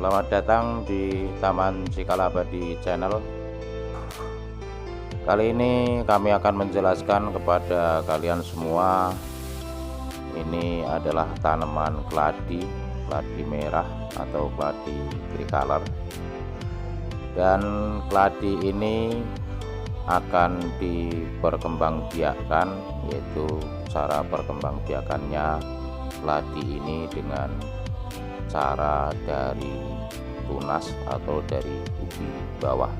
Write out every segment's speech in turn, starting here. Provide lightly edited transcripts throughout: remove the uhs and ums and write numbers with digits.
Selamat datang di Taman Cikalabadi Channel. Kali ini kami akan menjelaskan kepada kalian semua, ini adalah tanaman keladi merah atau keladi tricolor. Dan keladi ini akan diperkembangbiakkan, yaitu cara perkembangbiakannya keladi ini dengan cara dari tunas atau dari ubi bawah.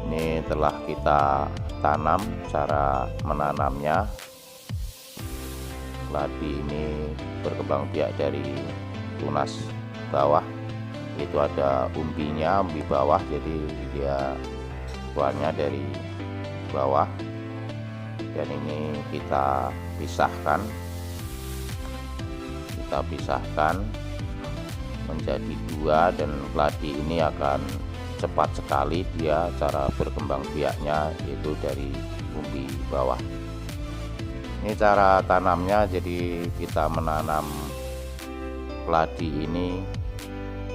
Ini telah kita tanam. Cara menanamnya, keladi ini berkembang biak dari tunas bawah, itu ada umbinya, umbi bawah, jadi dia keluarnya dari bawah. Dan ini kita pisahkan menjadi dua, dan keladi ini akan cepat sekali dia cara berkembang biaknya, yaitu dari umbi bawah. Ini cara tanamnya. Jadi kita menanam keladi ini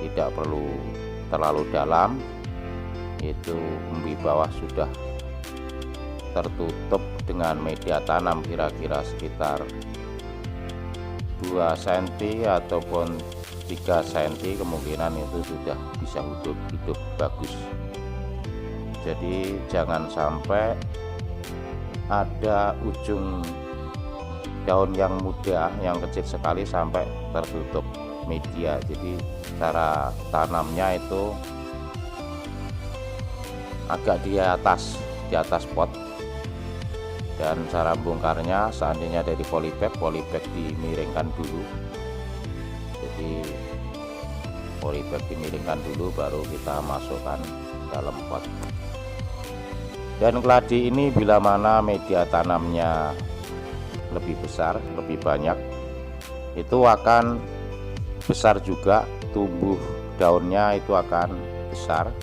tidak perlu terlalu dalam, itu umbi bawah sudah tertutup dengan media tanam kira-kira sekitar 2 cm ataupun 3 cm, kemungkinan itu sudah bisa hidup bagus. Jadi jangan sampai ada ujung daun yang muda, yang kecil sekali, sampai tertutup media. Jadi cara tanamnya itu agak di atas pot. Dan cara bongkarnya, seandainya dari polybag dimiringkan dulu. Jadi polybag dimiringkan dulu, baru kita masukkan dalam pot. Dan keladi ini bila mana media tanamnya lebih besar, lebih banyak, itu akan besar juga, tumbuh daunnya itu akan besar.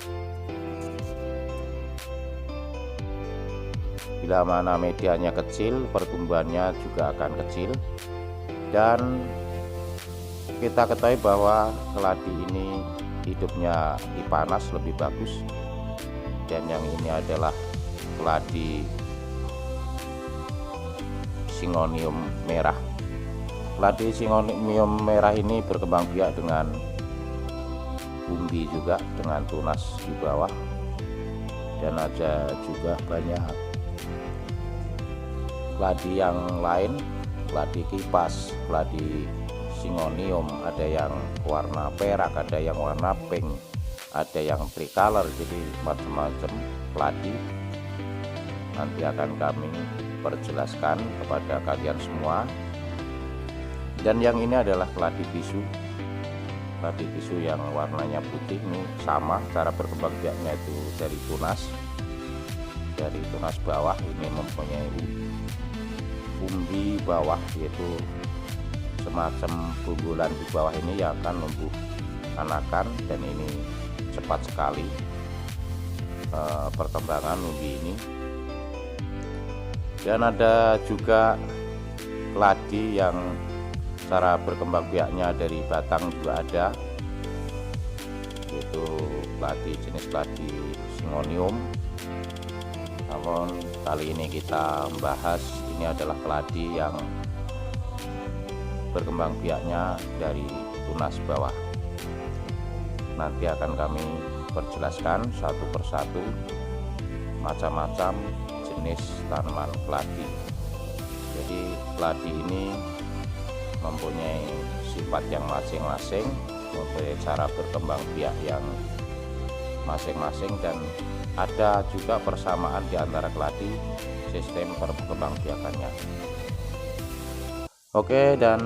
Bila mana medianya kecil, pertumbuhannya juga akan kecil. Dan kita ketahui bahwa keladi ini hidupnya di panas lebih bagus. Dan yang ini adalah keladi Syngonium merah. Keladi Syngonium merah ini berkembang biak dengan umbi juga, dengan tunas di bawah. Dan ada juga banyak keladi yang lain, keladi kipas, keladi Syngonium, ada yang warna perak, ada yang warna pink, ada yang tricolor. Jadi macam-macam keladi nanti akan kami perjelaskan kepada kalian semua. Dan yang ini adalah keladi bisu. Keladi bisu yang warnanya putih ini sama, cara berkembang biaknya itu dari tunas bawah. Ini mempunyai umbi bawah, yaitu semacam bungulan di bawah ini yang akan numbuh anakan. Dan ini cepat sekali perkembangan umbi ini. Dan ada juga keladi yang cara berkembang biaknya dari batang juga ada, yaitu keladi jenis keladi Syngonium. Namun kali ini kita membahas, ini adalah keladi yang berkembang biaknya dari tunas bawah. Nanti akan kami perjelaskan satu persatu macam-macam jenis tanaman keladi. Jadi keladi ini mempunyai sifat yang masing-masing, mempunyai cara berkembang biak yang masing-masing, dan ada juga persamaan di antara keladi sistem perkembangbiakannya. Oke, dan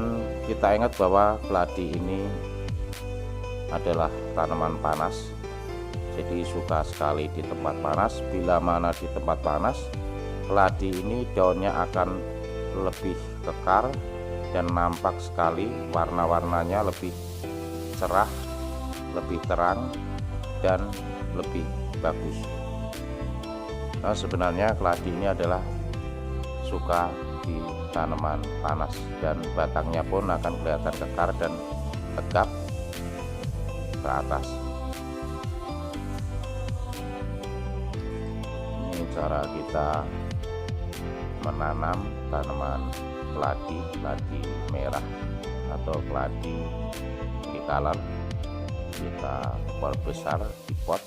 kita ingat bahwa keladi ini adalah tanaman panas, jadi suka sekali di tempat panas. Bila mana di tempat panas, keladi ini daunnya akan lebih kekar dan nampak sekali, warna-warnanya lebih cerah, lebih terang, dan lebih bagus. Nah, sebenarnya keladi ini adalah suka di tanaman panas, dan batangnya pun akan kelihatan kekar dan tegap ke atas. Ini cara kita menanam tanaman keladi merah atau keladi tricolor. Kita perbesar di pot,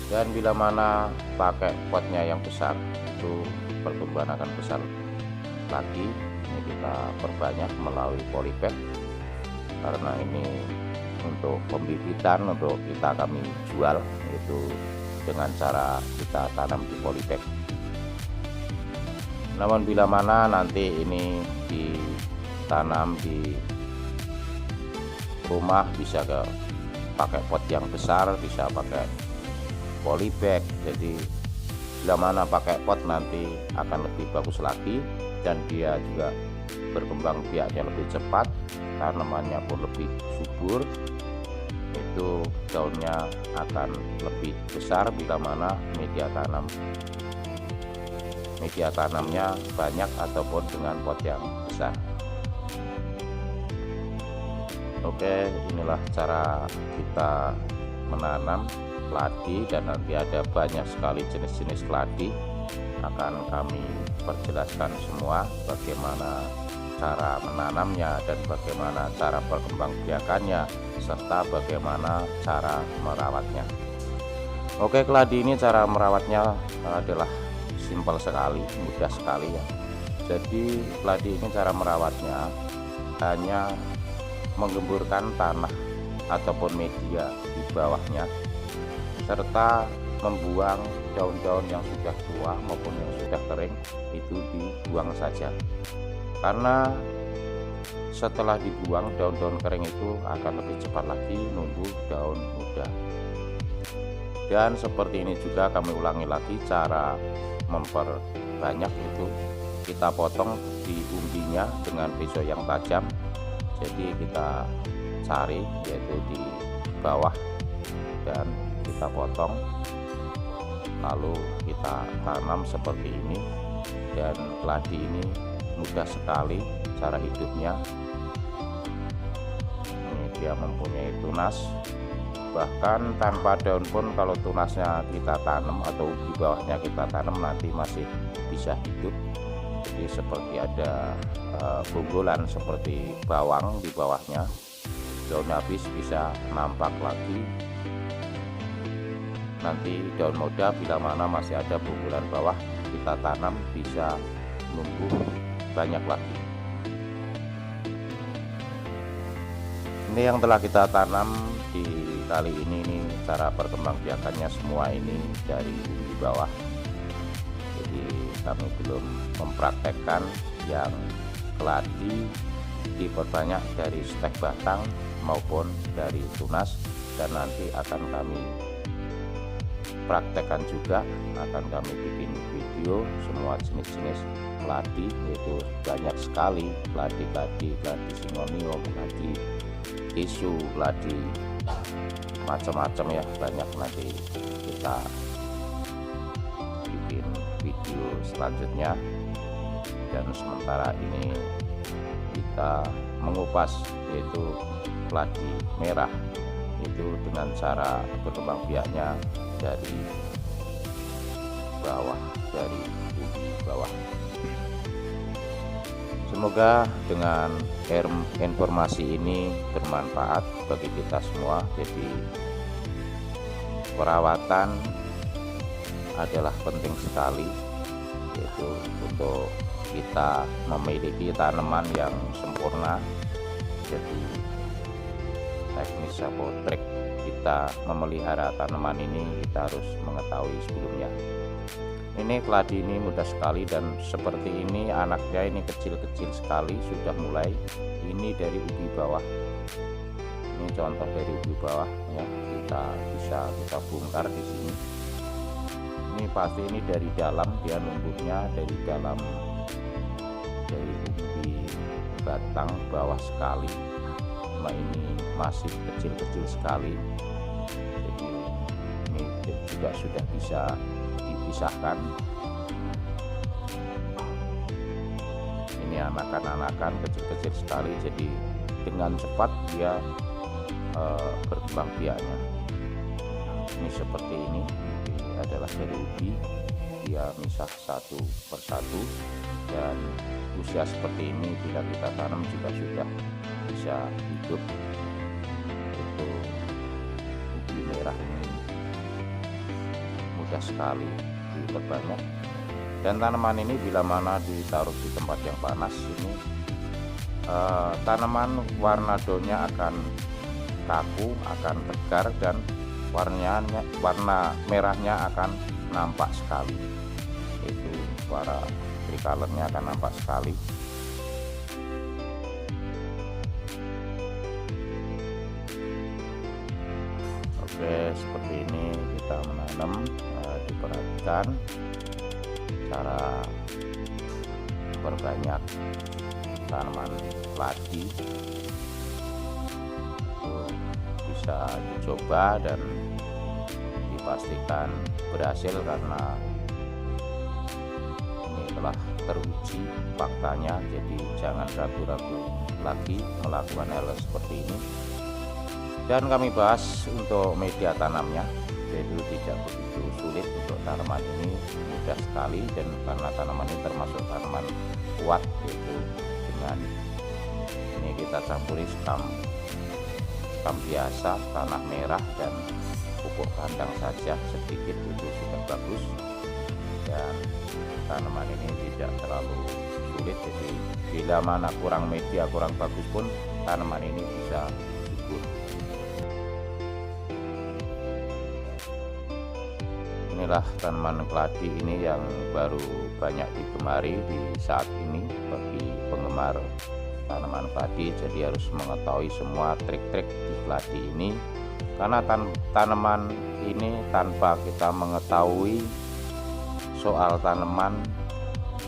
dan bila mana pakai potnya yang besar itu pertumbuhan akan besar lagi. Ini kita perbanyak melalui polybag, karena ini untuk pembibitan untuk kami jual, itu dengan cara kita tanam di polybag. Namun bila mana nanti ini ditanam di rumah, bisa pakai pot yang besar, bisa pakai polybag. Jadi bila mana pakai pot nanti akan lebih bagus lagi, dan dia juga berkembang biaknya lebih cepat, tanamannya pun lebih subur, itu daunnya akan lebih besar bila mana media tanamnya banyak ataupun dengan pot yang besar. Oke, inilah cara kita menanam keladi, dan nanti ada banyak sekali jenis-jenis keladi. Akan kami perjelaskan semua bagaimana cara menanamnya dan bagaimana cara perkembangbiakannya, serta bagaimana cara merawatnya. Oke, keladi ini cara merawatnya adalah simpel sekali, mudah sekali ya. Jadi keladi ini cara merawatnya hanya menggemburkan tanah ataupun media di bawahnya, serta membuang daun-daun yang sudah tua maupun yang sudah kering, itu dibuang saja. Karena setelah dibuang daun-daun kering itu akan lebih cepat lagi numbuh daun muda. Dan seperti ini juga kami ulangi lagi cara memperbanyak, itu kita potong di umbinya dengan pisau yang tajam. Jadi kita cari yaitu di bawah dan kita potong, lalu kita tanam seperti ini. Dan keladi ini mudah sekali cara hidupnya. Ini dia mempunyai tunas, bahkan tanpa daun pun kalau tunasnya kita tanam atau di bawahnya kita tanam nanti masih bisa hidup. Jadi seperti ada bungkulan seperti bawang di bawahnya, daun habis bisa nampak lagi. Nanti daun muda bila mana masih ada bungkulan bawah kita tanam bisa numbuh banyak lagi. Ini yang telah kita tanam di kali ini cara perkembangbiakannya semua ini dari umbi bawah. Jadi kami belum mempraktekkan yang keladi diperbanyak dari stek batang maupun dari tunas, dan nanti akan kami praktekkan juga, akan kami bikin video semua jenis-jenis keladi, yaitu banyak sekali keladi singonium, keladi tisu, keladi macam-macam ya, banyak. Nanti kita bikin video selanjutnya, dan sementara ini kita mengupas yaitu keladi merah, itu dengan cara berkembang biaknya dari bawah, dari umbi bawah. Semoga dengan informasi ini bermanfaat bagi kita semua. Jadi perawatan adalah penting sekali, yaitu untuk kita memiliki tanaman yang sempurna. Jadi teknis atau trik kita memelihara tanaman ini kita harus mengetahui sebelumnya. Ini keladi ini mudah sekali, dan seperti ini anaknya ini kecil-kecil sekali, sudah mulai. Ini dari ubi bawah, ini contoh dari ubi bawah ya, kita bongkar di sini. Ini pasti ini dari dalam, dia numbuhnya dari dalam, dari umbi batang bawah sekali. Nah, ini masih kecil-kecil sekali, jadi ini juga sudah bisa dipisahkan. ini anakan-anakan kecil-kecil sekali, jadi dengan cepat dia berkembang biaknya. Ini seperti ini adalah dari ubi, dia misah satu persatu, dan usia seperti ini bila kita tanam juga sudah bisa hidup. Itu ubi merah ini mudah sekali diperbanyak, dan tanaman ini bila mana ditaruh di tempat yang panas ini tanaman warna daunnya akan kaku, akan tegar, dan warna merahnya akan nampak sekali. Itu warna tricolornya akan nampak sekali. Oke, seperti ini kita menanam. Diperhatikan cara perbanyak tanaman keladi, bisa dicoba dan dipastikan berhasil karena ini telah teruji faktanya. Jadi jangan ragu-ragu lagi melakukan hal seperti ini. Dan kami bahas untuk media tanamnya, yaitu tidak begitu sulit untuk tanaman ini, mudah sekali, dan karena tanaman ini termasuk tanaman kuat, yaitu dengan ini kita campuri sekam biasa, tanah merah, dan pupuk kandang saja sedikit, itu sudah bagus. Dan tanaman ini tidak terlalu sulit, jadi bila mana kurang media, kurang bagus pun tanaman ini bisa subur. Inilah tanaman keladi ini yang baru banyak digemari di saat ini bagi penggemar tanaman keladi. Jadi harus mengetahui semua trik-trik di keladi ini, karena tanaman ini tanpa kita mengetahui soal tanaman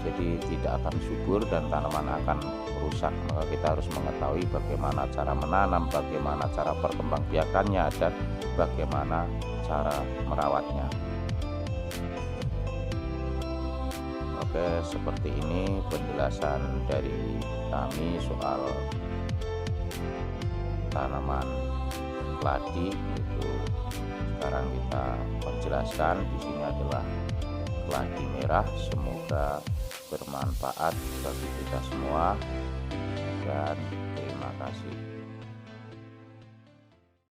jadi tidak akan subur dan tanaman akan rusak. Maka kita harus mengetahui bagaimana cara menanam, bagaimana cara perkembangbiakannya, dan bagaimana cara merawatnya. Oke, seperti ini penjelasan dari kami soal tanaman keladi. Itu sekarang kita menjelaskan di sini adalah keladi merah. Semoga bermanfaat bagi kita semua, dan terima kasih.